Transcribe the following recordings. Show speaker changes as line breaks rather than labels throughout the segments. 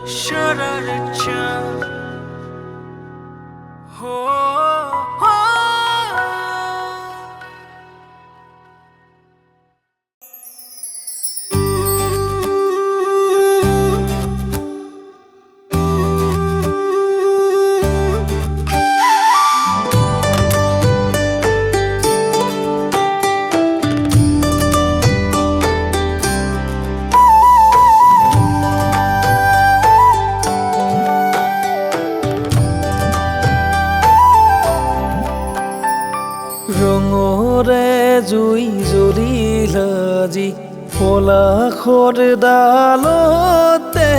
Sharacha. Oh, oh.
ৰঙৰে জুই জ্বলিল আজি পলাশৰ ডালতে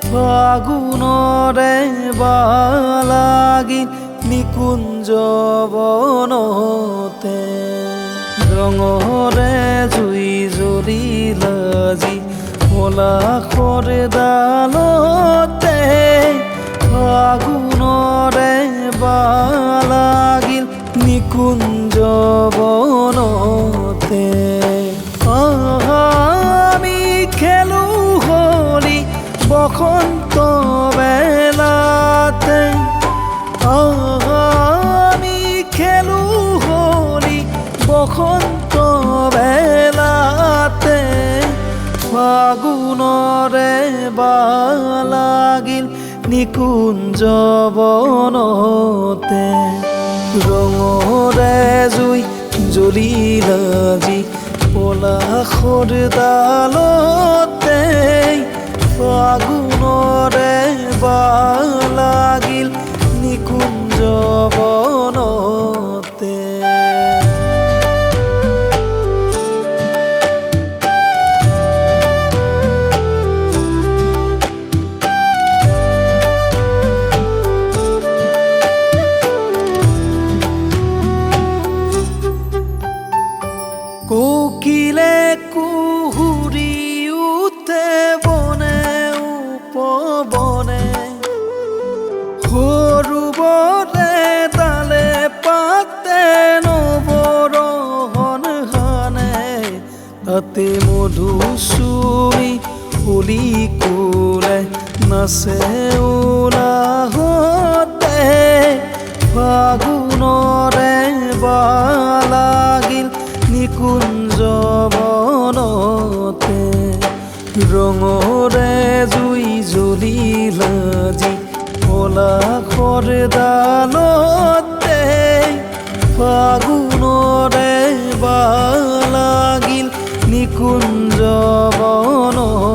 ফাগুণৰে বালাগিল নিকুঞ্জ বনতে ৰঙৰে জুই জ্বলিল আজি পলাশৰ ডালতে ফাগুণৰে বালাগিল নিকুঞ্জ বনতে আমি খেলো হলি বসন্ত বেলাতে আমি খেলো হলি বসন্ত বেলাতে ফাগুণৰে বালাগিল নিকুঞ্জ বনতে ৰঙৰে জুই জ্বলিল আজি পলাশৰ ডালতে ফাগুণৰে বালাগিল নিকুঞ্জ বনতে কোকিলে কুহুৰি উঠে বনে উপবনে সৰুবৰে তালে পাতে নৱৰহন হানে তাতে মধুচুৰি ফুলি কোলে নাচে উলাহতে ফাগুণৰে বালাগিল নিকুঞ্জ বনতে ৰঙৰে জুই জ্বলিল আজি পলাশৰ ডালতে ফাগুণৰে বালাগিল নিকুঞ্জ বনতে